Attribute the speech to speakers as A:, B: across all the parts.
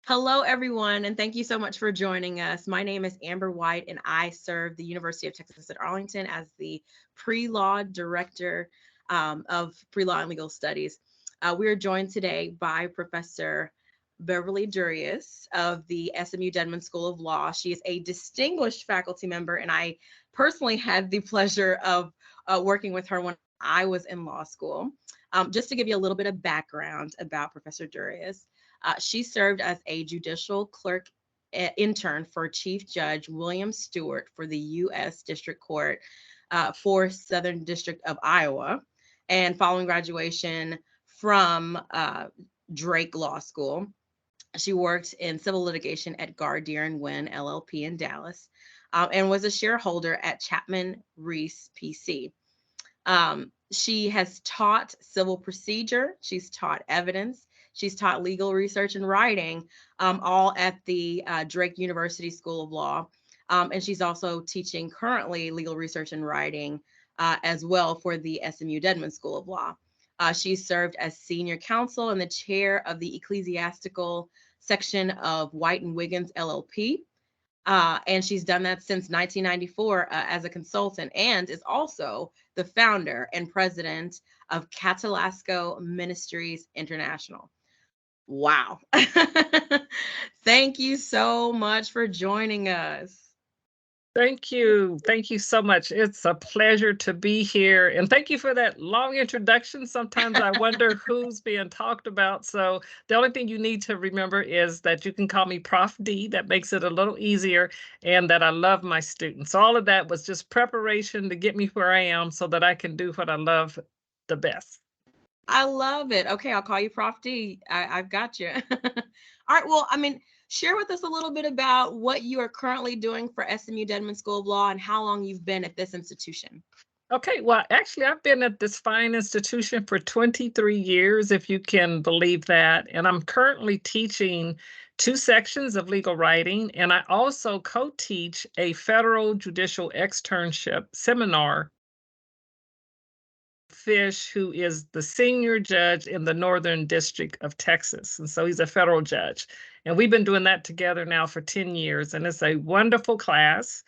A: Hello, everyone, and thank you so much for joining us. My name is Amber White, and I serve the University of Texas at Arlington as the pre-law director of pre-law and legal studies. We are joined today by Professor Beverly Dureus of the SMU Dedman School of Law. She is a distinguished faculty member, and I personally had the pleasure of working with her when I was in law school. Just to give you a little bit of background about Professor Dureus. She served as a judicial clerk intern for Chief Judge William Stewart for the U.S. District Court for Southern District of Iowa. And following graduation from Drake Law School, she worked in civil litigation at Gardner and Wynn LLP in Dallas, and was a shareholder at Chapman Reese PC. She has taught civil procedure, she's taught evidence, she's taught legal research and writing, all at the Drake University School of Law. And she's also teaching currently legal research and writing as well for the SMU Dedman School of Law. She served as senior counsel and the chair of the ecclesiastical section of White and Wiggins LLP. And she's done that since 1994 as a consultant, and is also the founder and president of Catalasco Ministries International. Wow. Thank you so much for joining us.
B: Thank you. Thank you so much. It's a pleasure to be here. And thank you for that long introduction. Sometimes I wonder who's being talked about. So the only thing you need to remember is that you can call me Prof D. That makes it a little easier, and that I love my students. All of that was just preparation to get me where I am so that I can do what I love the best.
A: I love it. Okay, I'll call you Prof D. I've got you. All right. Well, share with us a little bit about what you are currently doing for SMU Dedman School of Law and how long you've been at this institution.
B: Okay, well, actually, I've been at this fine institution for 23 years, if you can believe that. And I'm currently teaching 2 sections of legal writing. And I also co-teach a federal judicial externship seminar. Fish, who is the senior judge in the Northern District of Texas. And so he's a federal judge. And we've been doing that together now for 10 years. And it's a wonderful class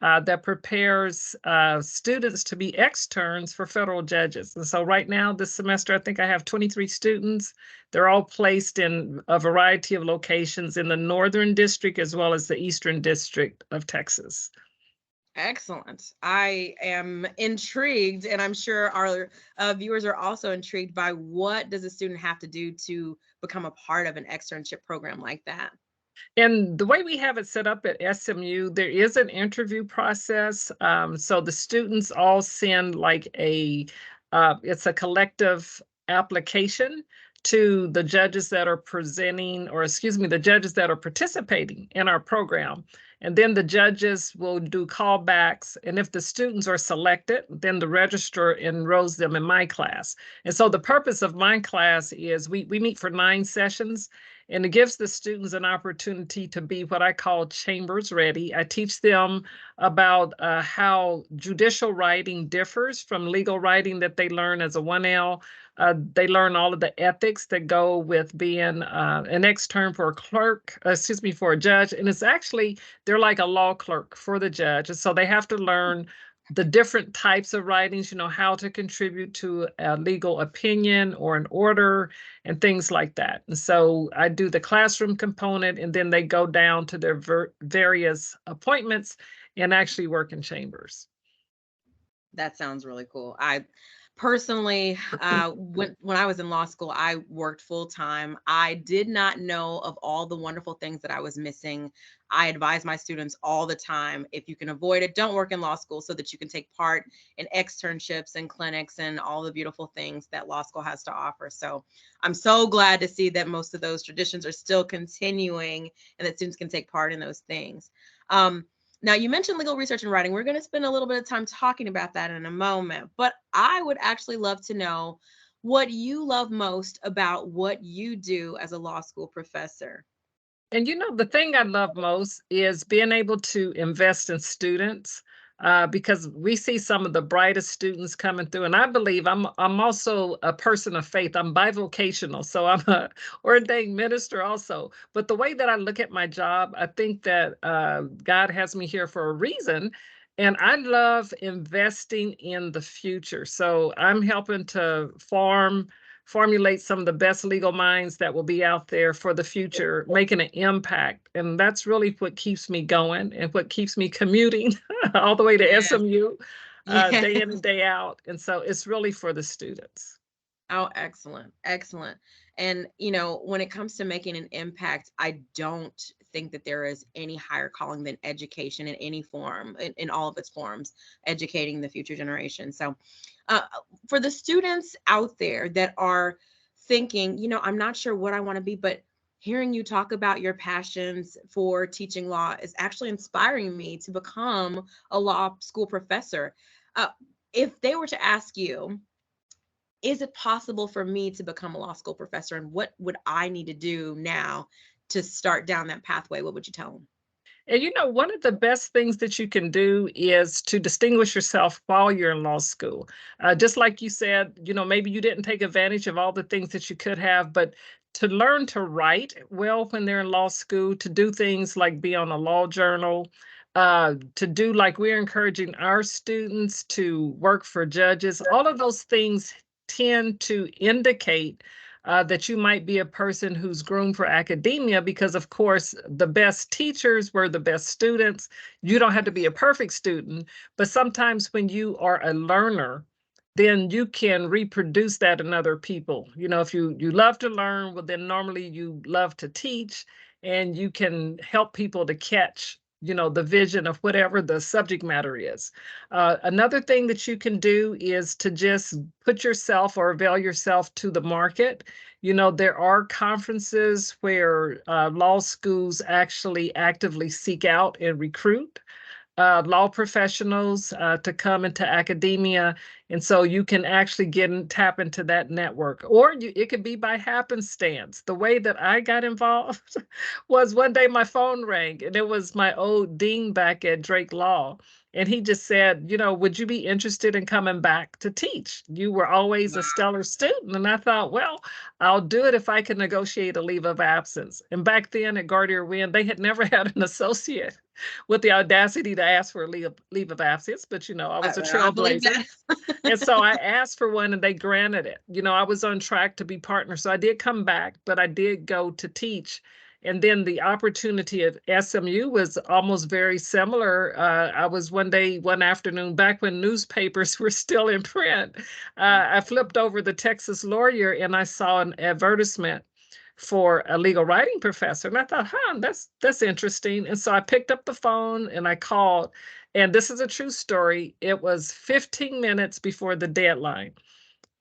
B: that prepares students to be externs for federal judges. And so right now, this semester, I think I have 23 students. They're all placed in a variety of locations in the Northern District as well as the Eastern District of Texas.
A: Excellent. I am intrigued, and I'm sure our viewers are also intrigued by what does a student have to do to become a part of an externship program like that?
B: And the way we have it set up at SMU, there is an interview process. So the students all send like it's a collective application to the judges that are presenting, or excuse me, the judges that are participating in our program. And then the judges will do callbacks. And if the students are selected, then the registrar enrolls them in my class. And so the purpose of my class is we meet for 9 sessions. And it gives the students an opportunity to be what I call chambers ready. I teach them about how judicial writing differs from legal writing that they learn as a 1L. They learn all of the ethics that go with being an extern for a clerk, for a judge. And it's actually, they're like a law clerk for the judge. And so they have to learn the different types of writings, how to contribute to a legal opinion or an order and things like that. And so I do the classroom component, and then they go down to their various appointments and actually work in chambers.
A: That sounds really cool. I personally, when I was in law school, I worked full time. I did not know of all the wonderful things that I was missing. I advise my students all the time, if you can avoid it, don't work in law school so that you can take part in externships and clinics and all the beautiful things that law school has to offer. So I'm so glad to see that most of those traditions are still continuing and that students can take part in those things. Now, you mentioned legal research and writing. We're going to spend a little bit of time talking about that in a moment, but I would actually love to know what you love most about what you do as a law school professor.
B: And the thing I love most is being able to invest in students. because we see some of the brightest students coming through. And I believe I'm also a person of faith. I'm bivocational, so I'm a ordained minister also. But the way that I look at my job, I think that God has me here for a reason. And I love investing in the future. So I'm helping to formulate some of the best legal minds that will be out there for the future, making an impact. And that's really what keeps me going and what keeps me commuting all the way to
A: Yeah.
B: SMU
A: Yeah.
B: day in and day out. And so it's really for the students.
A: Oh, excellent. Excellent. And, when it comes to making an impact, I don't think that there is any higher calling than education in any form, in all of its forms, educating the future generation. So, uh, for the students out there that are thinking, I'm not sure what I want to be, but hearing you talk about your passions for teaching law is actually inspiring me to become a law school professor. Uh, if they were to ask you, is it possible for me to become a law school professor, and what would I need to do now to start down that pathway? What would you tell them?
B: And one of the best things that you can do is to distinguish yourself while you're in law school. Just like you said, maybe you didn't take advantage of all the things that you could have, but to learn to write well when they're in law school, to do things like be on a law journal, to do like we're encouraging our students to work for judges, all of those things tend to indicate that you might be a person who's groomed for academia because, of course, the best teachers were the best students. You don't have to be a perfect student, but sometimes when you are a learner, then you can reproduce that in other people. If you love to learn, well, then normally you love to teach, and you can help people to catch the vision of whatever the subject matter is. Another thing that you can do is to just put yourself or avail yourself to the market. There are conferences where law schools actually actively seek out and recruit law professionals to come into academia. And so you can actually tap into that network, or it could be by happenstance. The way that I got involved was one day my phone rang, and it was my old dean back at Drake Law. And he just said, would you be interested in coming back to teach? You were always a stellar student. And I thought, well, I'll do it if I can negotiate a leave of absence. And back then at Gardner Wynn, they had never had an associate with the audacity to ask for a leave of absence. But, I was a
A: I believe
B: trailblazer.
A: that.
B: And so I asked for one and they granted it. I was on track to be partner. So I did come back, but I did go to teach. And then the opportunity at SMU was almost very similar. I was one afternoon, back when newspapers were still in print. I flipped over the Texas Lawyer and I saw an advertisement for a legal writing professor. And I thought, that's interesting. And so I picked up the phone and I called. And this is a true story. It was 15 minutes before the deadline.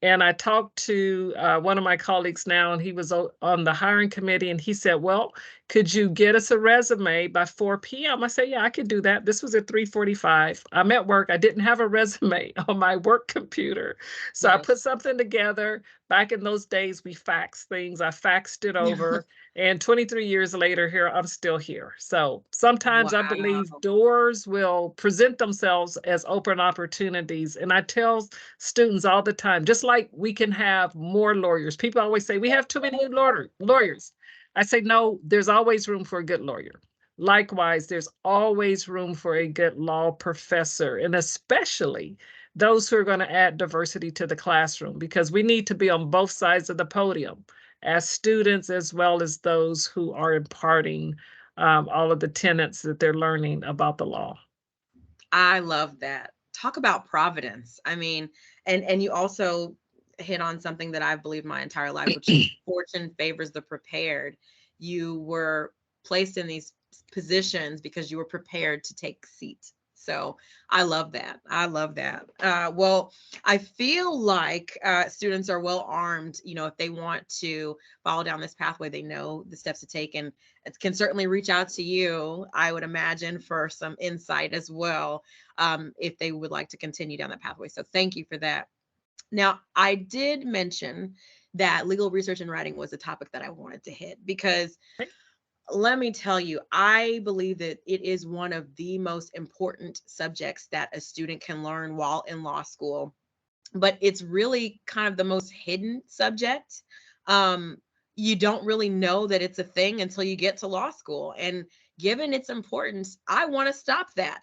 B: And I talked to one of my colleagues now, and he was on the hiring committee, and he said, well, could you get us a resume by 4 p.m.? I said, yeah, I could do that. This was at 3:45. I'm at work. I didn't have a resume on my work computer. So I put
A: Yes.
B: something together. Back in those days, we faxed things. I faxed it over. And 23 years later, here, I'm still here. So sometimes I believe
A: Wow.
B: doors will present themselves as open opportunities. And I tell students all the time, just like we can have more lawyers. People always say, we have too many lawyers. I say, no, there's always room for a good lawyer. Likewise, there's always room for a good law professor, and especially those who are going to add diversity to the classroom, because we need to be on both sides of the podium as students, as well as those who are imparting all of the tenets that they're learning about the law.
A: I love that. Talk about providence. I mean, and you also hit on something that I've believed my entire life, which is fortune favors the prepared. You were placed in these positions because you were prepared to take seats. So I love that. I love that. Well, I feel like students are well armed. If they want to follow down this pathway, they know the steps to take, and it can certainly reach out to you, I would imagine, for some insight as well, if they would like to continue down that pathway. So thank you for that. Now, I did mention that legal research and writing was a topic that I wanted to hit because Let me tell you, I believe that it is one of the most important subjects that a student can learn while in law school, but it's really kind of the most hidden subject. Um, you don't really know that it's a thing until you get to law school. And given its importance, I want to stop that.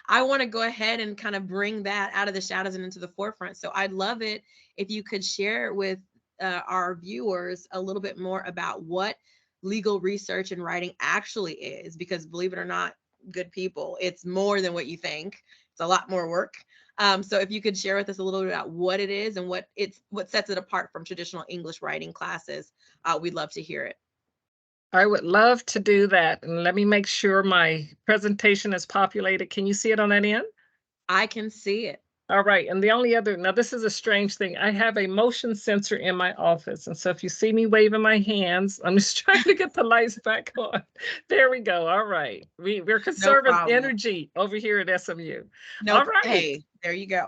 A: I want to go ahead and kind of bring that out of the shadows and into the forefront. So I'd love it if you could share with our viewers a little bit more about what legal research and writing actually is, because believe it or not, good people, it's more than what you think. It's a lot more work. So if you could share with us a little bit about what it is and what sets it apart from traditional English writing classes, we'd love to hear it.
B: I would love to do that. And let me make sure my presentation is populated. Can you see it on that end?
A: I can see it.
B: All right. And the only other, now this is a strange thing. I have a motion sensor in my office. And so if you see me waving my hands, I'm just trying to get the lights back on. There we go. All right. We're
A: No
B: conserving
A: problem.
B: energy over here at SMU.
A: No,
B: All right.
A: hey, there you go.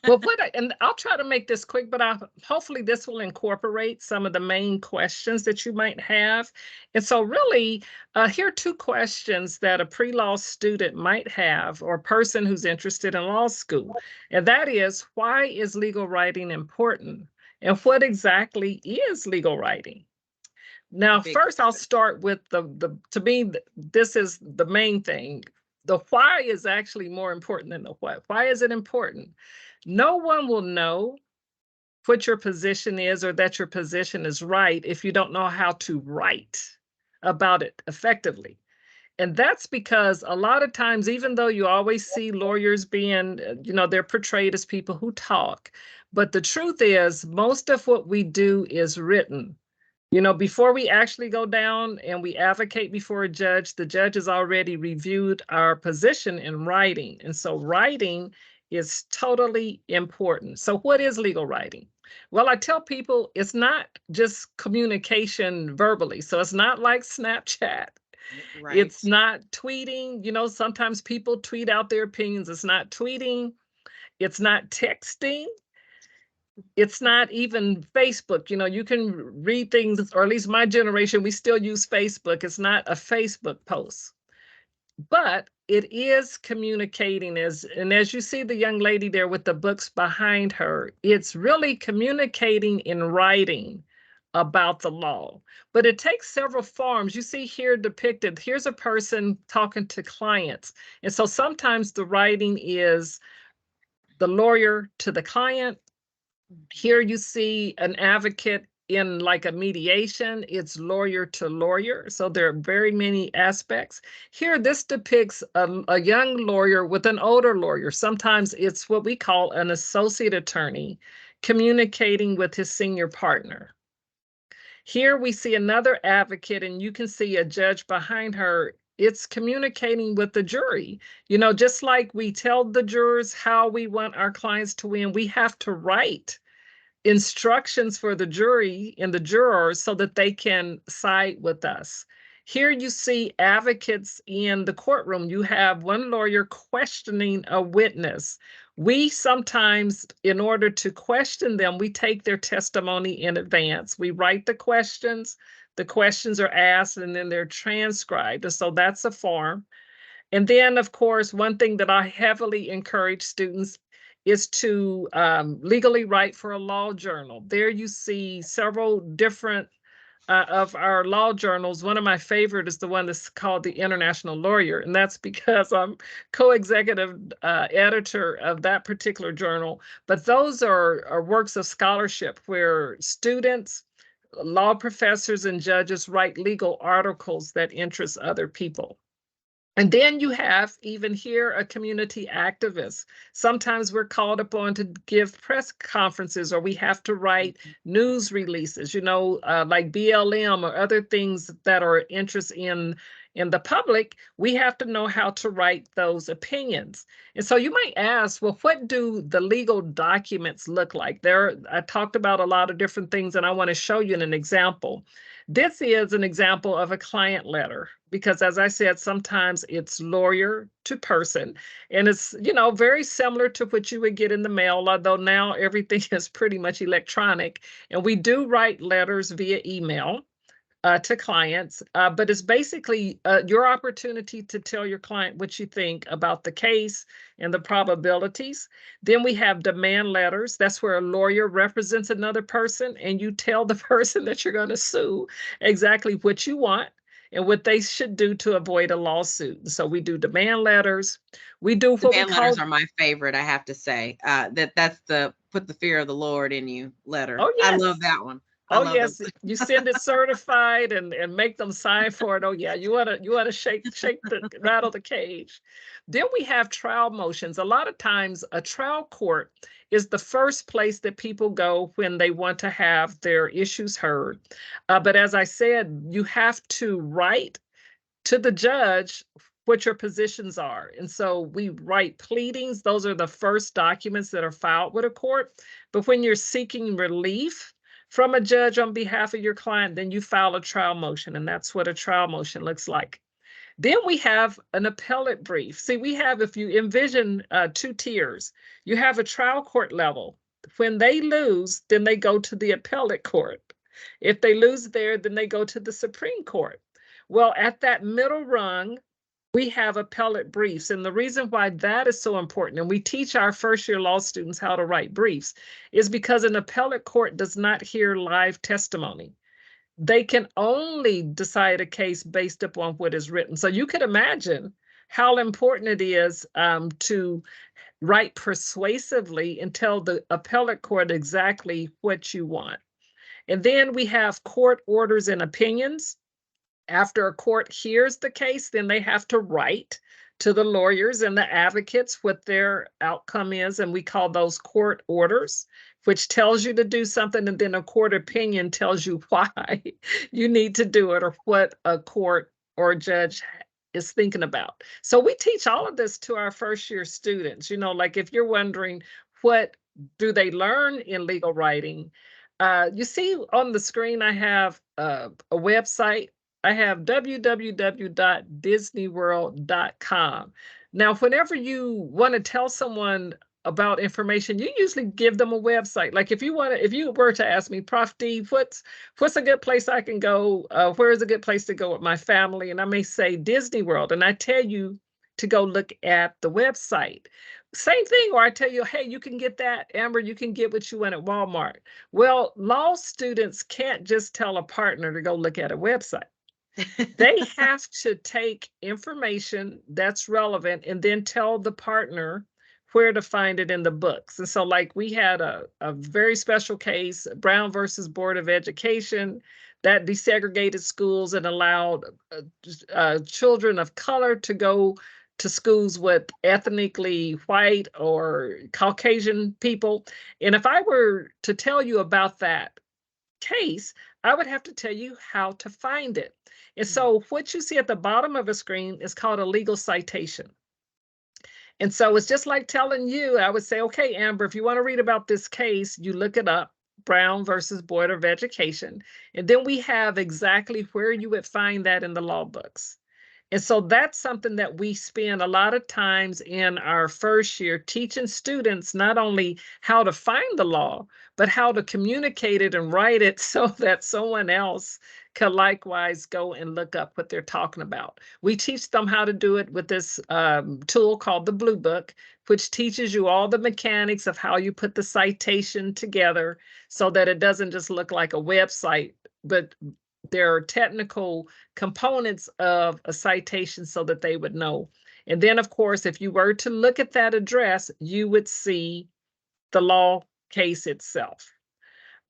B: Well, and I'll try to make this quick, but hopefully this will incorporate some of the main questions that you might have. And so really, here are two questions that a pre-law student might have, or a person who's interested in law school. And that is, why is legal writing important? And what exactly is legal writing? Now,
A: Big
B: first, I'll
A: question.
B: start with to me, this is the main thing. The why is actually more important than the what. Why is it important? No one will know what your position is or that your position is right if you don't know how to write about it effectively. And that's because a lot of times, even though you always see lawyers being, they're portrayed as people who talk, but the truth is, most of what we do is written. Before we actually go down and we advocate before a judge, the judge has already reviewed our position in writing. And so writing is totally important. So what is legal writing? Well, I tell people it's not just communication verbally. So it's not like Snapchat.
A: Right.
B: It's not tweeting. Sometimes people tweet out their opinions. It's not tweeting. It's not texting. It's not even Facebook. You can read things, or at least my generation, we still use Facebook. It's not a Facebook post, but it is communicating. As you see the young lady there with the books behind her, it's really communicating in writing about the law. But it takes several forms. You see here depicted, here's a person talking to clients. And so sometimes the writing is the lawyer to the client. Here you see an advocate in like a mediation, it's lawyer to lawyer. So there are very many aspects. Here, this depicts a young lawyer with an older lawyer. Sometimes it's what we call an associate attorney communicating with his senior partner. Here we see another advocate, and you can see a judge behind her. It's communicating with the jury. Just like we tell the jurors how we want our clients to win, we have to write instructions for the jury and the jurors so that they can side with us. Here you see advocates in the courtroom. You have one lawyer questioning a witness. We sometimes, in order to question them, we take their testimony in advance. We write the questions are asked, and then they're transcribed. And so that's a form. And then, of course, one thing that I heavily encourage students is to legally write for a law journal. There you see several different of our law journals. One of my favorite is the one that's called the International Lawyer, and that's because I'm co-executive editor of that particular journal. But those are works of scholarship where students, law professors, and judges write legal articles that interest other people. And then you have even here a community activist. Sometimes we're called upon to give press conferences, or we have to write news releases, like BLM or other things that are interest in the public. We have to know how to write those opinions. And so you might ask, well, what do the legal documents look like? I talked about a lot of different things, and I want to show you an example. This is an example of a client letter, because as I said, sometimes it's lawyer to person, and it's, very similar to what you would get in the mail, although now everything is pretty much electronic, and we do write letters via email. to clients, but it's basically your opportunity to tell your client what you think about the case and the probabilities. Then we have demand letters. That's where a lawyer represents another person and you tell the person that you're going to sue exactly what you want and what they should do to avoid a lawsuit. And so we do demand letters. We do what we
A: Demand
B: call,
A: letters are my favorite, I have to say. That's the put the fear of the Lord in you letter.
B: oh
A: I love
B: yes.
A: that one. I
B: Oh
A: love that.
B: yes, you send it certified and make them sign for it. Oh yeah, you wanna shake the rattle the cage. Then we have trial motions. A lot of times a trial court is the first place that people go when they want to have their issues heard. But as I said, you have to write to the judge what your positions are. And so we write pleadings. Those are the first documents that are filed with a court. But when you're seeking relief from a judge on behalf of your client, then you file a trial motion. And that's what a trial motion looks like. Then we have an appellate brief. See, we have, if you envision two tiers, you have a trial court level. When they lose, then they go to the appellate court. If they lose there, then they go to the Supreme Court. Well, at that middle rung, we have appellate briefs. And the reason why that is so important, and we teach our first year law students how to write briefs, is because an appellate court does not hear live testimony. They can only decide a case based upon what is written. So you can imagine how important it is to write persuasively and tell the appellate court exactly what you want. And then we have court orders and opinions. After a court hears the case, then they have to write to the lawyers and the advocates what their outcome is, and we call those court orders, which tells you to do something, and then a court opinion tells you why you need to do it or what a court or a judge is thinking about. So we teach all of this to our first year students. Like if you're wondering what do they learn in legal writing, you see on the screen I have a website. I have www.disneyworld.com. Now, whenever you want to tell someone about information, you usually give them a website. Like if you were to ask me, Prof D, what's a good place I can go? Where is a good place to go with my family? And I may say Disney World, and I tell you to go look at the website. Same thing, or I tell you, hey, you can get that, Amber, you can get what you want at Walmart. Well, law students can't just tell a partner to go look at a website. They have to take information that's relevant and then tell the partner where to find it in the books. And so like we had a very special case, Brown versus Board of Education, that desegregated schools and allowed children of color to go to schools with ethnically white or Caucasian people. And if I were to tell you about that case, I would have to tell you how to find it. And so what you see at the bottom of a screen is called a legal citation. And so it's just like telling you, I would say, okay, Amber, if you want to read about this case, you look it up, Brown versus Board of Education. And then we have exactly where you would find that in the law books. And so that's something that we spend a lot of times in our first year teaching students not only how to find the law, but how to communicate it and write it so that someone else can likewise go and look up what they're talking about. We teach them how to do it with this tool called the Blue Book, which teaches you all the mechanics of how you put the citation together so that it doesn't just look like a website, but there are technical components of a citation so that they would know. And then, of course, if you were to look at that address, you would see the law case itself.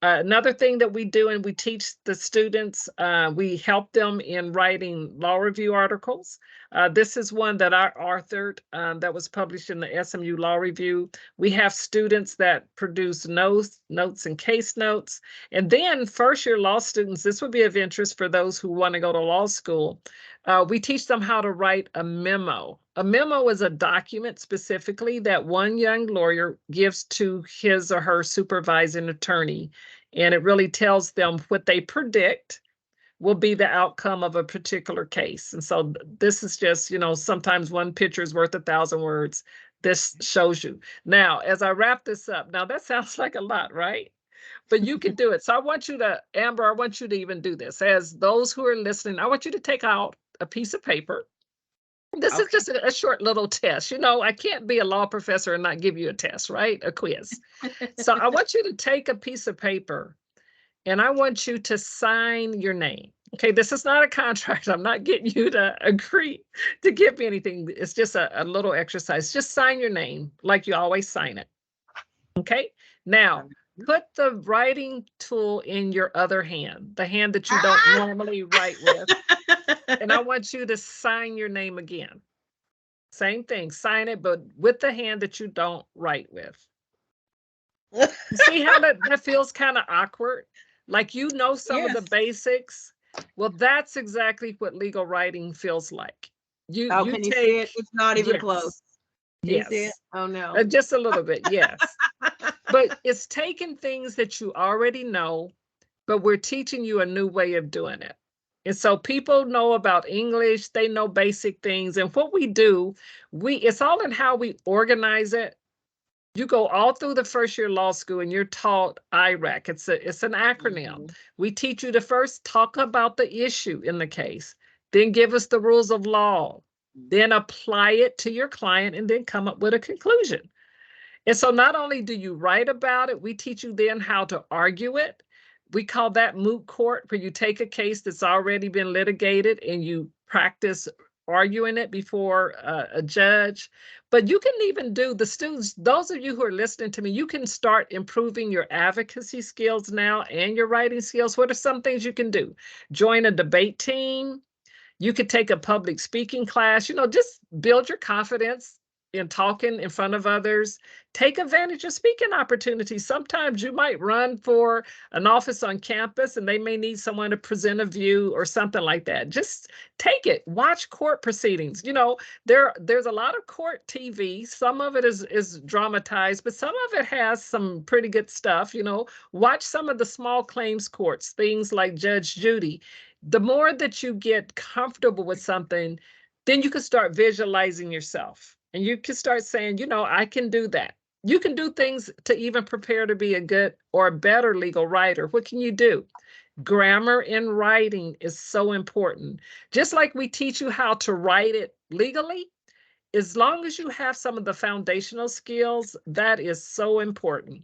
B: Another thing that we do, and we teach the students, we help them in writing law review articles. This is one that I authored that was published in the SMU Law Review. We have students that produce notes and case notes. And then first year law students, this would be of interest for those who want to go to law school. We teach them how to write a memo. A memo is a document specifically that one young lawyer gives to his or her supervising attorney, and it really tells them what they predict will be the outcome of a particular case. And so this is just, sometimes one picture is worth 1,000 words. This shows you. Now, as I wrap this up, now that sounds like a lot, right? but you can do it. So I want you to, Amber, I want you to even do this. As those who are listening, I want you to take out a piece of paper. This is just a short little test. You know, I can't be a law professor and not give you a test, right? A quiz. So I want you to take a piece of paper and I want you to sign your name. Okay, this is not a contract. I'm not getting you to agree to give me anything. It's just a little exercise. Just sign your name like you always sign it. Okay, now put the writing tool in your other hand, the hand that you don't normally write with. And I want you to sign your name again. Same thing, sign it, but with the hand that you don't write with. You see how that feels kind of awkward? Like you know some of the basics. Well, that's exactly what legal writing feels like. You
A: can you see it? It's not even close. Can you see it?
B: Yes.
A: Oh no.
B: Just a little bit, yes. But it's taking things that you already know, but we're teaching you a new way of doing it. And so people know about English, they know basic things. And what we do, it's all in how we organize it. You go all through the first year law school and you're taught IRAC. It's an acronym. We teach you to first talk about the issue in the case, then give us the rules of law, then apply it to your client, and then come up with a conclusion. And so not only do you write about it, we teach you then how to argue it. We call that moot court, where you take a case that's already been litigated and you practice arguing it before a judge. But you can even do, the students, those of you who are listening to me, you can start improving your advocacy skills now and your writing skills. What are some things you can do? Join a debate team. You could take a public speaking class, just build your confidence in talking in front of others. Take advantage of speaking opportunities. Sometimes you might run for an office on campus and they may need someone to present a view or something like that. Just take it. Watch court proceedings. There's a lot of court TV. Some of it is dramatized, but some of it has some pretty good stuff. Watch some of the small claims courts, things like Judge Judy. The more that you get comfortable with something, then you can start visualizing yourself. And you can start saying, I can do that. You can do things to even prepare to be a good or a better legal writer. What can you do? Grammar in writing is so important. Just like we teach you how to write it legally, as long as you have some of the foundational skills, that is so important.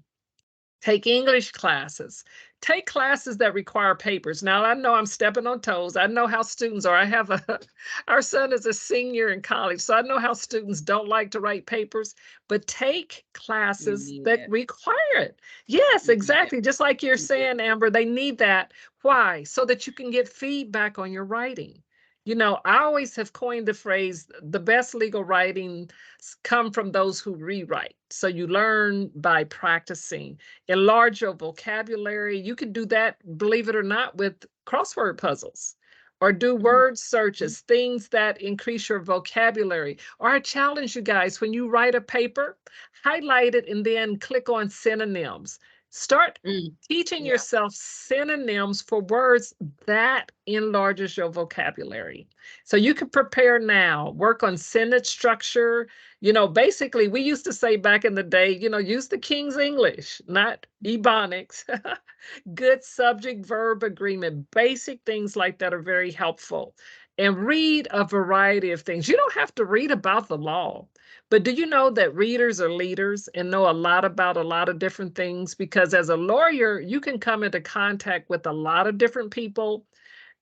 B: Take English classes. Take classes that require papers. Now, I know I'm stepping on toes. I know how students are. Our son is a senior in college, so I know how students don't like to write papers, but take classes that require it. Yes, exactly. Just like you're saying, Amber, they need that. Why? So that you can get feedback on your writing. I always have coined the phrase, the best legal writing come from those who rewrite. So you learn by practicing. Enlarge your vocabulary. You can do that, believe it or not, with crossword puzzles or do word searches, things that increase your vocabulary. Or I challenge you guys, when you write a paper, highlight it and then click on synonyms. Start teaching yourself synonyms for words. That enlarges your vocabulary. So you can prepare now, work on sentence structure. Basically, we used to say back in the day, use the King's English, not Ebonics. Good subject verb agreement, basic things like that are very helpful. And read a variety of things. You don't have to read about the law. But do you know that readers are leaders and know a lot about a lot of different things? Because as a lawyer, you can come into contact with a lot of different people.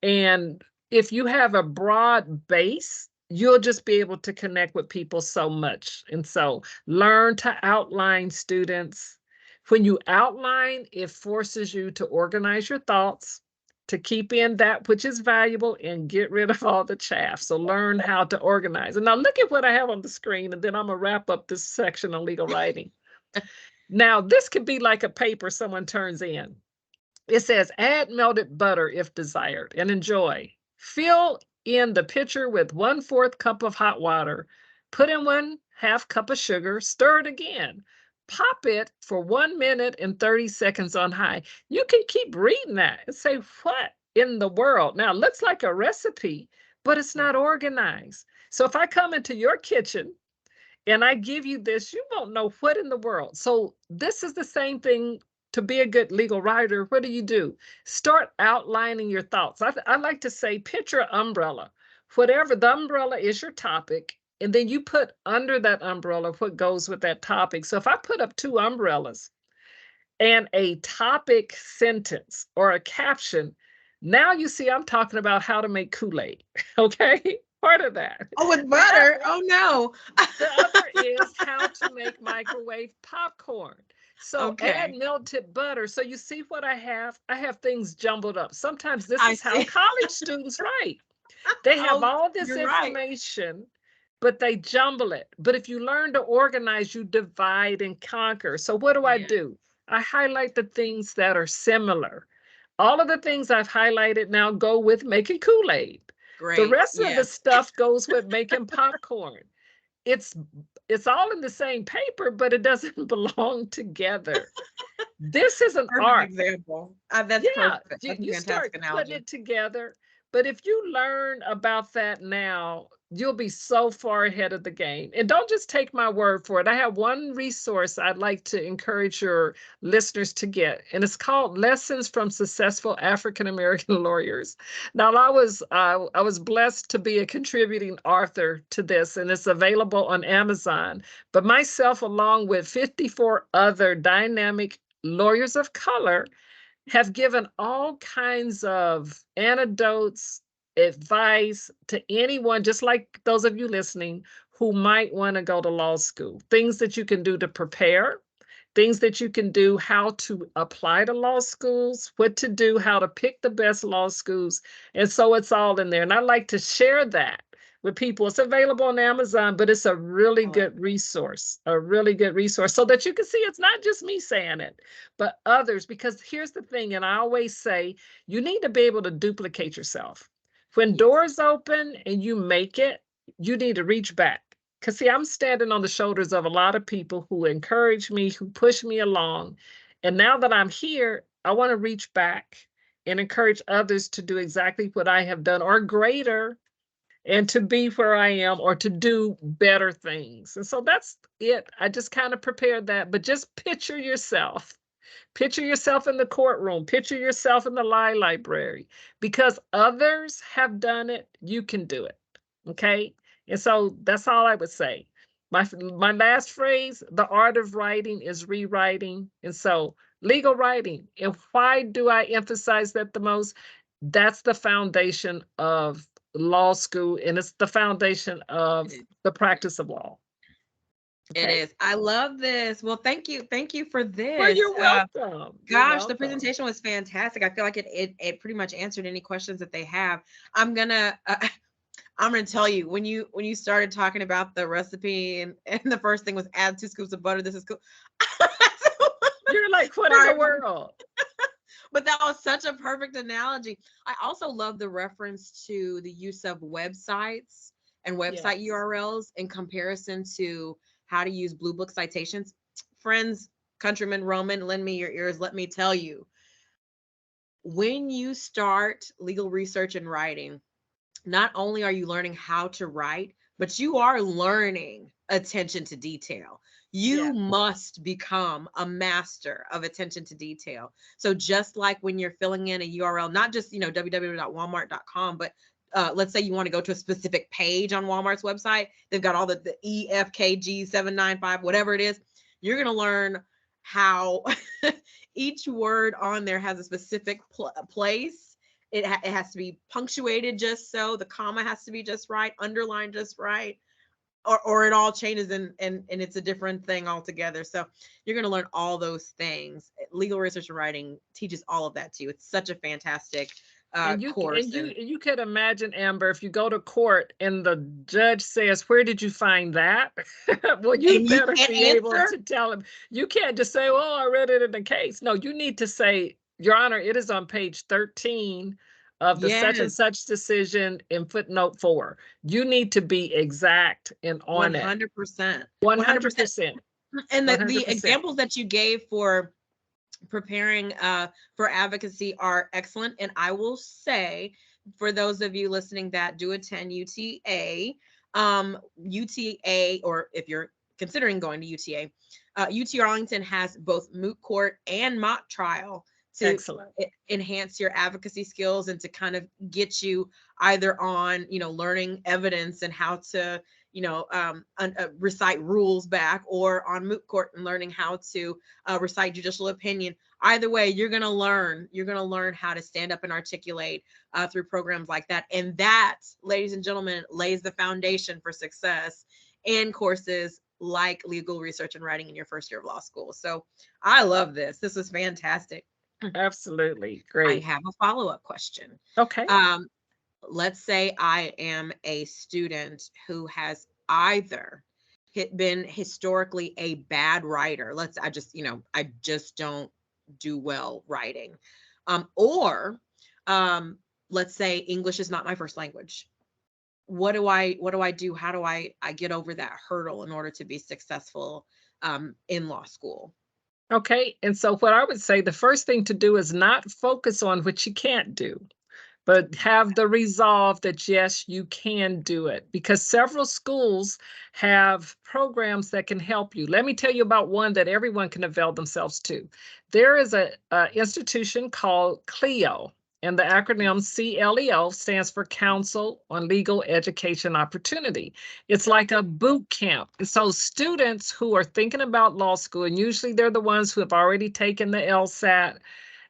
B: And if you have a broad base, you'll just be able to connect with people so much. And so learn to outline, students. When you outline, it forces you to organize your thoughts, to keep in that which is valuable and get rid of all the chaff. So learn how to organize. And now look at what I have on the screen, and then I'm going to wrap up this section on legal writing. Now, this could be like a paper someone turns in. It says, add melted butter if desired and enjoy. Fill in the pitcher with 1/4 cup of hot water. Put in 1/2 cup of sugar. Stir it again. Pop it for 1 minute and 30 seconds on high. You can keep reading that and say, what in the world? Now, it looks like a recipe, but it's not organized. So if I come into your kitchen and I give you this, you won't know what in the world. So this is the same thing to be a good legal writer, what do? Start outlining your thoughts. I like to say, picture an umbrella. Whatever the umbrella is your topic, and then you put under that umbrella what goes with that topic. So if I put up 2 umbrellas and a topic sentence or a caption, now you see I'm talking about how to make Kool-Aid, okay? Part of that.
A: Oh, with butter? Oh, no.
B: The other is how to make microwave popcorn. So add
A: Okay.
B: melted butter. So you see what I have? I have things jumbled up. Sometimes this
A: I
B: is how
A: see.
B: college students write. They have
A: Oh,
B: all this
A: you're right.
B: information, but they jumble it. But if you learn to organize, you divide and conquer. So what
A: Yeah,
B: do? I highlight the things that are similar. All of the things I've highlighted now go with making Kool-Aid. The
A: great.
B: rest of the
A: Yes.
B: stuff goes with making popcorn. It's it's all in the same paper, but it doesn't belong together. This is an
A: Perfect
B: art.
A: example. That's
B: Yeah,
A: perfect.
B: you,
A: That's a
B: you
A: fantastic
B: start putting
A: analogy.
B: it together. But if you learn about that now, you'll be so far ahead of the game. And don't just take my word for it. I have one resource I'd like to encourage your listeners to get, and it's called Lessons from Successful African American Lawyers. Now, I was blessed to be a contributing author to this, and it's available on Amazon. But myself, along with 54 other dynamic lawyers of color, have given all kinds of anecdotes, advice to anyone, just like those of you listening, who might want to go to law school. Things that you can do to prepare, things that you can do, how to apply to law schools, what to do, how to pick the best law schools. And so it's all in there. And I like to share that with people. It's available on Amazon, but it's a really
A: I love
B: good resource, a really good resource, so that you can see it's not just me saying it, but others. Because here's the thing, and I always say, you need to be able to duplicate yourself. When
A: Yes.
B: doors open and you make it, you need to reach back. Because, see, I'm standing on the shoulders of a lot of people who encourage me, who push me along. And now that I'm here, I want to reach back and encourage others to do exactly what I have done or greater, and to be where I am or to do better things. And so that's it. I just kind of prepared that, but just picture yourself. Picture yourself in the courtroom. Picture yourself in the law library. Because others have done it, you can do it. Okay? And so that's all I would say. My last phrase, the art of writing is rewriting. And so legal writing. And why do I emphasize that the most? That's the foundation of law school, and it's the foundation of
A: It is.
B: the practice of law.
A: It
B: Okay?
A: is. I love this. Well, thank you. Thank you for
B: Well,
A: this.
B: you're welcome. You're
A: Gosh, the
B: welcome.
A: presentation was fantastic. I feel like it pretty much answered any questions that they have. I'm gonna I'm gonna tell you, when you started talking about the recipe, and the first thing was add 2 scoops of butter. This is cool.
B: You're like, what in the
A: Sorry,
B: world?
A: but that was such a perfect analogy. I also love the reference to the use of websites and website
B: Yes.
A: URLs in comparison to how to use Blue Book citations. Friends, countrymen, Roman, lend me your ears. Let me tell you, when you start legal research and writing, not only are you learning how to write, but you are learning attention to detail. You
B: Yeah.
A: must become a master of attention to detail. So just like when you're filling in a URL, not just, www.walmart.com, but let's say you want to go to a specific page on Walmart's website, they've got all the EFKG795, whatever it is. You're going to learn how each word on there has a specific place. It has to be punctuated just so, the comma has to be just right, underlined just right, or it all changes, and it's a different thing altogether. So you're going to learn all those things. Legal research and writing teaches all of that to you. It's such a fantastic
B: And you
A: course. And
B: you could imagine, Amber, if you go to court and the judge says, "Where did you find that?" Well, you
A: you
B: better
A: can't
B: be able
A: answer.
B: to tell him. You can't just say, "Well, I read it in the case." No, you need to say, "Your Honor, it is on page 13 of the such and
A: Yes,
B: such decision in footnote 4." You need to be exact and on it.
A: 100%. 100%.
B: 100%.
A: And the
B: 100%.
A: examples that you gave for preparing for advocacy are excellent. And I will say, for those of you listening that do attend UTA, UTA, or if you're considering going to UTA, UT Arlington has both moot court and mock trial to
B: Excellent.
A: enhance your advocacy skills and to kind of get you either on, learning evidence and how to, recite rules back, or on moot court and learning how to recite judicial opinion. Either way, you're going to learn how to stand up and articulate through programs like that. And that, ladies and gentlemen, lays the foundation for success in courses like legal research and writing in your first year of law school. So I love this. This is fantastic.
B: Absolutely.
A: I
B: Great.
A: have a follow-up question.
B: Okay.
A: Let's say I am a student who has either been historically a bad writer. I just don't do well writing. Or let's say English is not my first language. What do I do? How do I get over that hurdle in order to be successful in law school?
B: Okay. And so what I would say, the first thing to do is not focus on what you can't do, but have the resolve that yes, you can do it, because several schools have programs that can help you. Let me tell you about one that everyone can avail themselves to. There is a institution called CLEO, and the acronym CLEO stands for Council on Legal Education Opportunity. It's like a boot camp. And so students who are thinking about law school, and usually they're the ones who have already taken the LSAT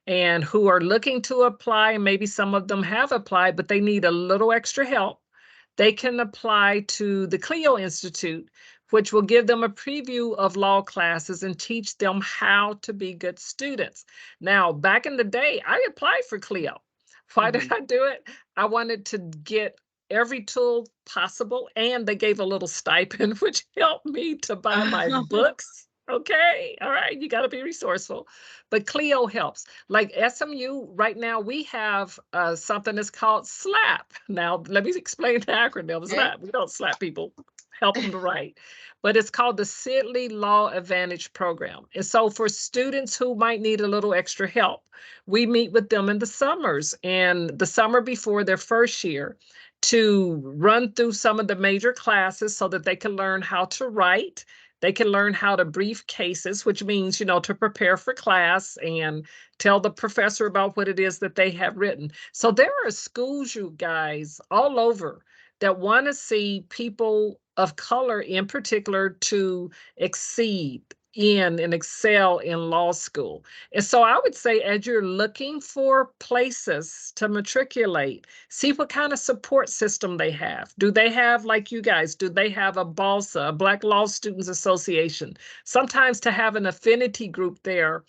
B: and who are looking to apply, and maybe some of them have applied, but they need a little extra help, they can apply to the CLEO Institute, which will give them a preview of law classes and teach them how to be good students. Now, back in the day, I applied for CLEO. Why did I do it? I wanted to get every tool possible, and they gave a little stipend, which helped me to buy my books. Okay, all right, you got to be resourceful. But CLEO helps. Like SMU, right now we have something that's called SLAP. Now, let me explain the acronym. SLAP. We don't slap people, help them to write. But it's called the Sidley Law Advantage Program. And so for students who might need a little extra help, we meet with them in the summers and the summer before their first year to run through some of the major classes so that they can learn how to write. They can learn how to brief cases, which means, to prepare for class and tell the professor about what it is that they have written. So there are schools, you guys, all over that want to see people of color in particular to exceed in and excel in law school. And so I would say, as you're looking for places to matriculate, see what kind of support system they have. Do they have, like you guys, do they have a BALSA, a Black Law Students Association? Sometimes to have an affinity group there,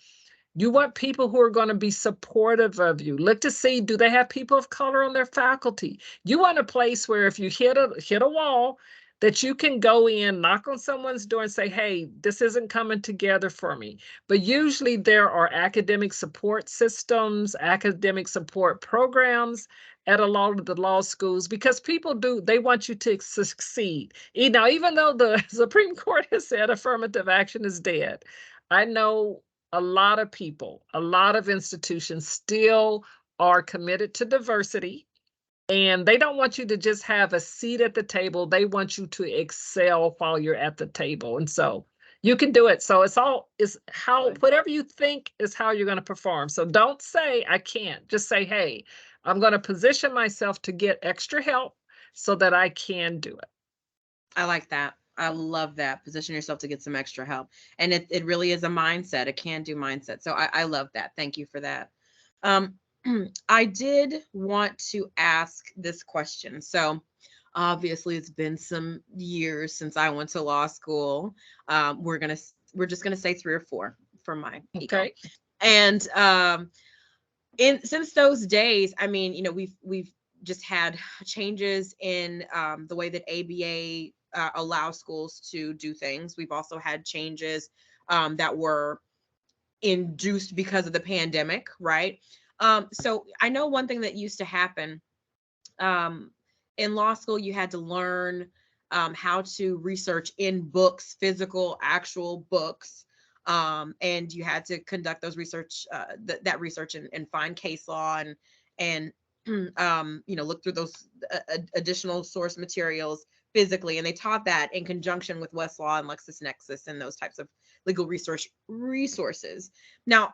B: you want people who are going to be supportive of you. Look to see, do they have people of color on their faculty? You want a place where if you hit a wall, that you can go in, knock on someone's door and say, hey, this isn't coming together for me. But usually there are academic support systems, academic support programs at a lot of the law schools, because people they want you to succeed. Now, even though the Supreme Court has said affirmative action is dead, I know a lot of people, a lot of institutions still are committed to diversity, and they don't want you to just have a seat at the table. They want you to excel while you're at the table. And so you can do it. So it's how, whatever you think is how you're going to perform. So don't say, I can't. Just say, hey, I'm going to position myself to get extra help so that I can do it.
A: I like that. I love that. Position yourself to get some extra help. And it really is a mindset, a can-do mindset. So I love that. Thank you for that. I did want to ask this question. So obviously it's been some years since I went to law school. We're just gonna say 3 or 4 for my ego.
B: Okay.
A: And since those days, I mean, we've just had changes in the way that ABA allows schools to do things. We've also had changes that were induced because of the pandemic, right? So I know one thing that used to happen in law school, you had to learn how to research in books, physical, actual books. And you had to conduct those research, that research and find case law and look through those additional source materials physically, and they taught that in conjunction with Westlaw and LexisNexis and those types of legal resources. Now,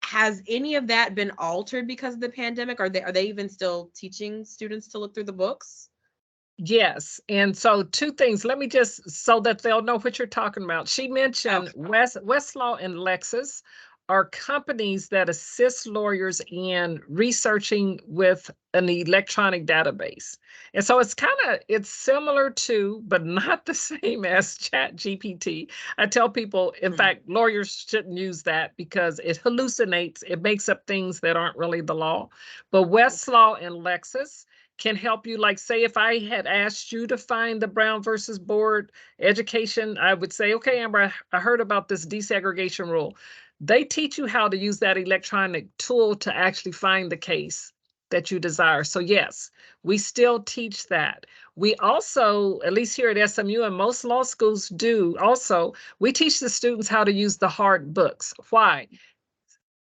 A: has any of that been altered because of the pandemic? Are they even still teaching students to look through the books?
B: Yes. And so two things. Let me just so that they'll know what you're talking about. She mentioned
A: Okay.
B: Westlaw and Lexis are companies that assist lawyers in researching with an electronic database. And so it's similar to, but not the same as Chat GPT. I tell people, in
A: Mm,
B: fact, lawyers shouldn't use that because it hallucinates, it makes up things that aren't really the law. But
A: okay.
B: Westlaw and Lexis can help you. Like, say, if I had asked you to find the Brown versus Board education, I would say, okay, Amber, I heard about this desegregation rule. They teach you how to use that electronic tool to actually find the case that you desire. So yes, we still teach that. We also, at least here at SMU and most law schools do also, we teach the students how to use the hard books. Why?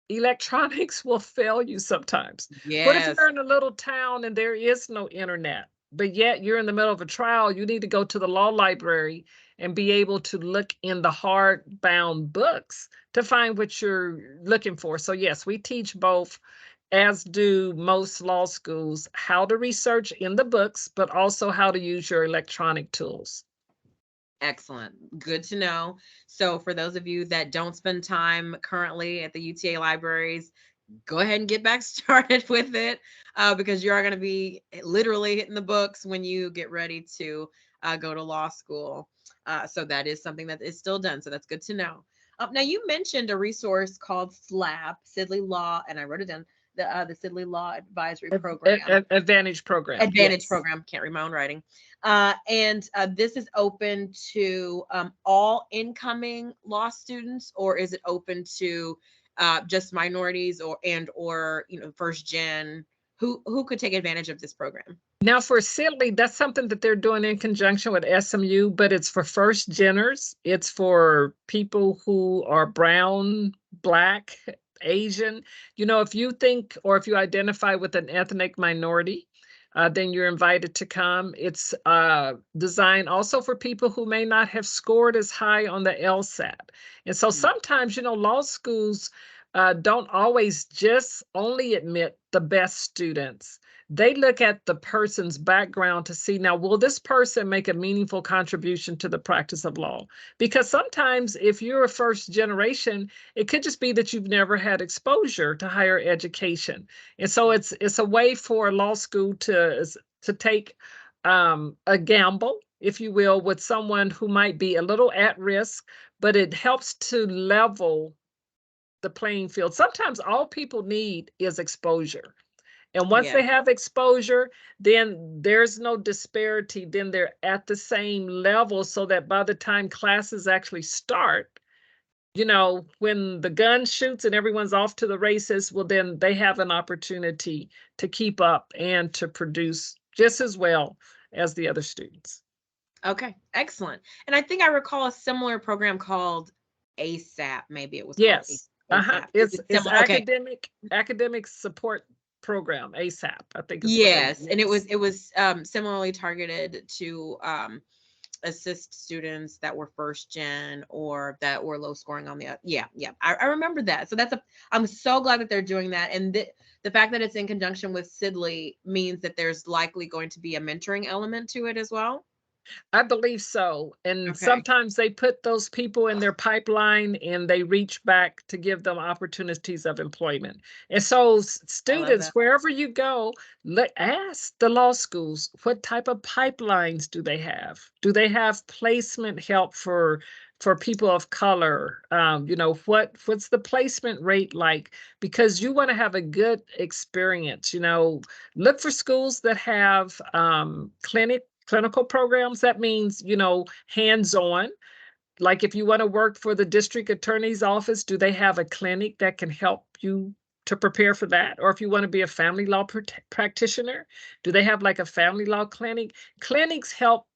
B: Electronics will fail you sometimes. What if
A: Yes.
B: you're in a little town and there is no internet, but yet you're in the middle of a trial? You need to go to the law library and be able to look in the hardbound books to find what you're looking for. So, yes, we teach both, as do most law schools, how to research in the books, but also how to use your electronic tools.
A: Excellent. Good to know. So, for those of you that don't spend time currently at the UTA libraries, go ahead and get back started with it, because you are going to be literally hitting the books when you get ready to go to law school. So, that is something that is still done. So, that's good to know. Now, you mentioned a resource called SLAP, Sidley Law, and I wrote it down, the Sidley Law Advisory Program.
B: Advantage program.
A: Advantage
B: Yes.
A: program. Can't read my own writing. And this is open to all incoming law students, or is it open to just minorities or first gen? Who could take advantage of this program?
B: Now for Sidley, that's something that they're doing in conjunction with SMU, but it's for first geners. It's for people who are brown, black, Asian. If you think or if you identify with an ethnic minority, then you're invited to come. It's designed also for people who may not have scored as high on the LSAT. And so
A: Mm,
B: sometimes, law schools don't always just only admit the best students. They look at the person's background to see, now, will this person make a meaningful contribution to the practice of law? Because sometimes if you're a first generation, it could just be that you've never had exposure to higher education. And so it's a way for a law school to take a gamble, if you will, with someone who might be a little at risk, but it helps to level the playing field. Sometimes all people need is exposure. And once
A: yeah.
B: they have exposure, then there's no disparity. Then they're at the same level so that by the time classes actually start, when the gun shoots and everyone's off to the races, well, then they have an opportunity to keep up and to produce just as well as the other students.
A: Okay. Excellent. And I think I recall a similar program called ASAP. Maybe it was called
B: Yes. Uh-huh.
A: ASAP. Is
B: It's
A: it
B: it's
A: similar? Okay.
B: academic support program, ASAP, I think is what they
A: Yes, and it was
B: yes.
A: it was similarly targeted to assist students that were first gen or that were low scoring on the yeah. I remember that. So I'm so glad that they're doing that, and the fact that it's in conjunction with Sidley means that there's likely going to be a mentoring element to it as well.
B: I believe so. And
A: Okay,
B: sometimes they put those people in their pipeline and they reach back to give them opportunities of employment. And so,
A: I love that.
B: students, wherever you go, ask the law schools what type of pipelines do they have? Do they have placement help for people of color? What's the placement rate like? Because you want to have a good experience. Look for schools that have clinical programs. That means, hands-on. Like if you want to work for the district attorney's office, do they have a clinic that can help you to prepare for that? Or if you want to be a family law practitioner, do they have like a family law clinic? Clinics help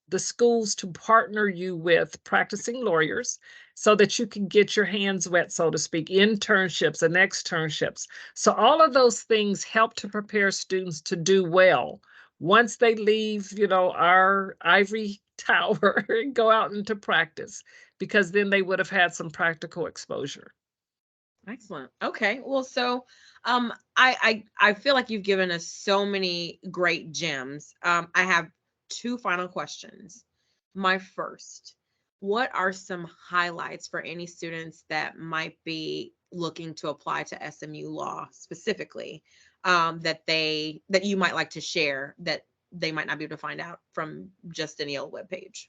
B: the schools to partner you with practicing lawyers so that you can get your hands wet, so to speak, internships and externships. So all of those things help to prepare students to do well once they leave, our ivory tower and go out into practice, because then they would have had some practical exposure.
A: Excellent. Okay. Well, so I feel like you've given us so many great gems. I have two final questions. My first, what are some highlights for any students that might be looking to apply to SMU law specifically, that you might like to share that they might not be able to find out from just any old webpage?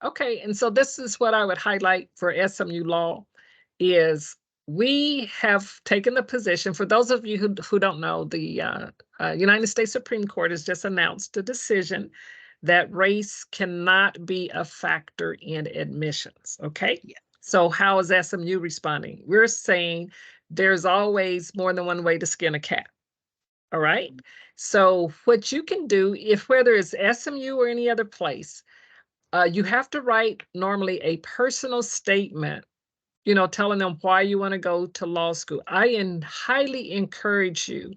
B: Okay, and so this is what I would highlight for SMU Law is we have taken the position, for those of you who don't know, the United States Supreme Court has just announced a decision that race cannot be a factor in admissions, okay?
A: Yeah.
B: So how is SMU responding? We're saying there's always more than one way to skin a cat, all right? So what you can do, if whether it's SMU or any other place, you have to write normally a personal statement, telling them why you want to go to law school. Highly encourage you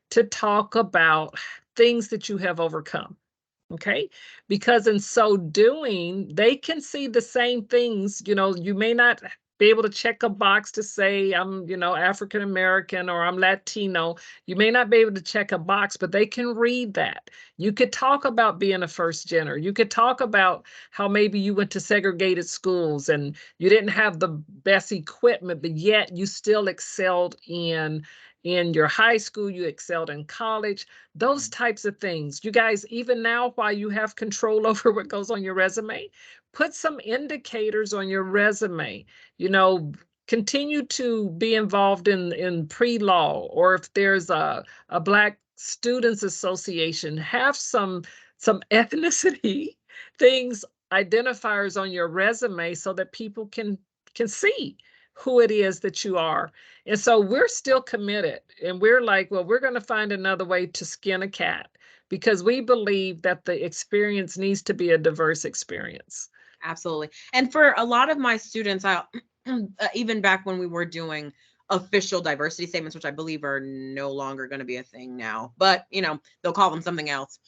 B: to talk about things that you have overcome. Okay. Because in so doing, they can see the same things. You may not be able to check a box to say I'm, African American or I'm Latino. You may not be able to check a box, but they can read that. You could talk about being a first gener. You could talk about how maybe you went to segregated schools and you didn't have the best equipment, but yet you still excelled in your high school, you excelled in college, those types of things. You guys, even now, while you have control over what goes on your resume, put some indicators on your resume. You know, continue to be involved in pre-law, or if there's a Black Students Association, have some ethnicity things, identifiers on your resume so that people can see who it is that you are. And so we're still committed, and we're like, well, we're going to find another way to skin a cat because we believe that the experience needs to be a diverse experience.
A: Absolutely. And for a lot of my students, I even back when we were doing official diversity statements, which I believe are no longer going to be a thing now, but they'll call them something else.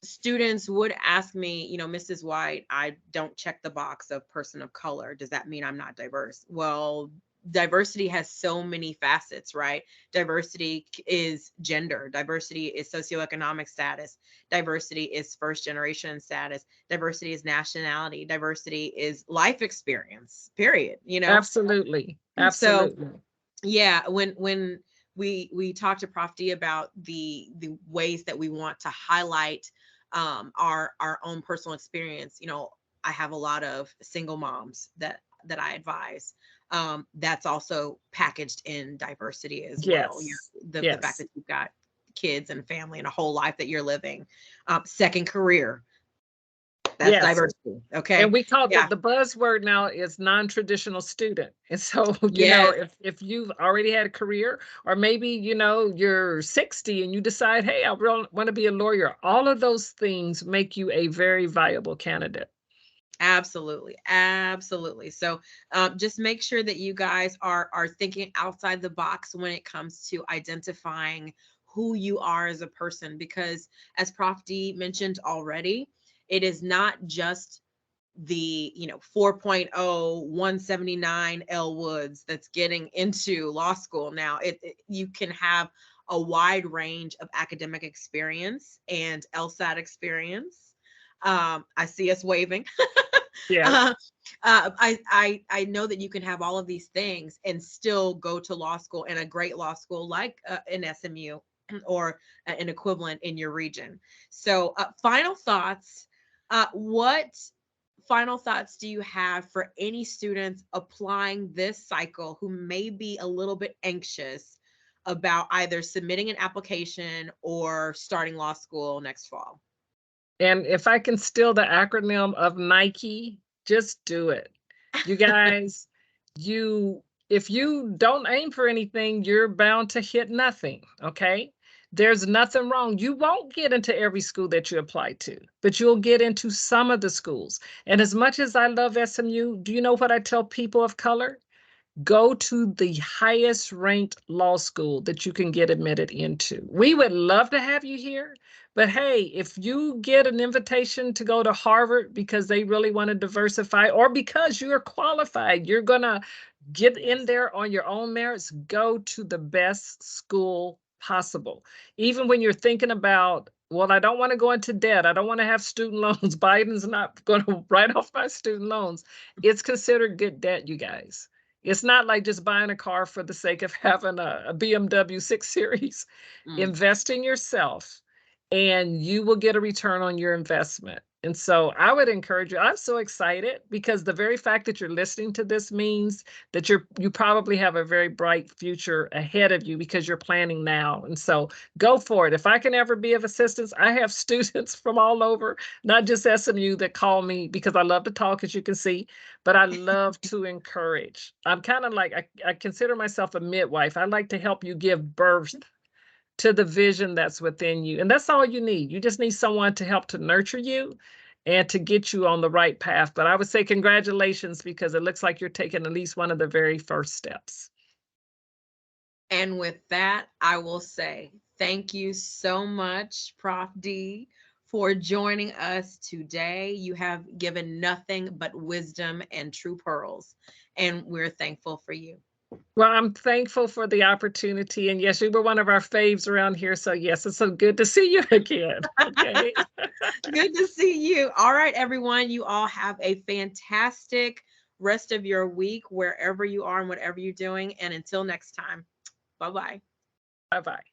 A: Students would ask me, Mrs. White, I don't check the box of person of color. Does that mean I'm not diverse? Well, diversity has so many facets, right? Diversity is gender, diversity is socioeconomic status, diversity is first generation status, diversity is nationality, diversity is life experience, period,
B: Absolutely.
A: So
B: Absolutely.
A: yeah, when we talked to Prof D about the ways that we want to highlight our own personal experience. I have a lot of single moms that I advise. That's also packaged in diversity as well.
B: Yes.
A: The fact
B: Yes.
A: that you've got kids and family and a whole life that you're living. Second career, that's
B: Yes.
A: diversity.
B: And
A: Okay.
B: we call
A: Yeah.
B: the buzzword now is non-traditional student. And so,
A: Yes.
B: if you've already had a career, or maybe, you're 60 and you decide, hey, I really want to be a lawyer, all of those things make you a very viable candidate.
A: Absolutely, absolutely. So, just make sure that you guys are thinking outside the box when it comes to identifying who you are as a person, because as Prof D mentioned already, it is not just the 4.0 179 L Woods that's getting into law school now. You can have a wide range of academic experience and LSAT experience. I see us waving.
B: Yeah.
A: uh, I know that you can have all of these things and still go to law school, in a great law school like an SMU or an equivalent in your region. So, final thoughts. What final thoughts do you have for any students applying this cycle who may be a little bit anxious about either submitting an application or starting law school next fall?
B: And if I can steal the acronym of Nike, just do it. You guys, if you don't aim for anything, you're bound to hit nothing, okay? There's nothing wrong. You won't get into every school that you apply to, but you'll get into some of the schools. And as much as I love SMU, do you know what I tell people of color? go to the highest ranked law school that you can get admitted into. We would love to have you here, but hey, if you get an invitation to go to Harvard because they really want to diversify, or because you're qualified, you're going to get in there on your own merits, go to the best school possible. Even when you're thinking about, well, I don't want to go into debt, I don't want to have student loans, Biden's not going to write off my student loans. It's considered good debt, you guys. It's not like just buying a car for the sake of having a BMW 6 Series. Invest in yourself and you will get a return on your investment. And so I would encourage you. I'm so excited because the very fact that you're listening to this means that you probably have a very bright future ahead of you because you're planning now. And so go for it. If I can ever be of assistance, I have students from all over, not just SMU, that call me because I love to talk, as you can see, but I love to encourage. I'm kind of like, I consider myself a midwife. I like to help you give birth to the vision that's within you. And that's all you need. You just need someone to help to nurture you and to get you on the right path. But I would say congratulations, because it looks like you're taking at least one of the very first steps.
A: And with that, I will say thank you so much, Prof. D, for joining us today. You have given nothing but wisdom and true pearls, and we're thankful for you.
B: Well, I'm thankful for the opportunity. And yes, you were one of our faves around here. So yes, it's so good to see you again. Okay.
A: Good to see you. All right, everyone. You all have a fantastic rest of your week, wherever you are and whatever you're doing. And until next time, bye-bye.
B: Bye-bye.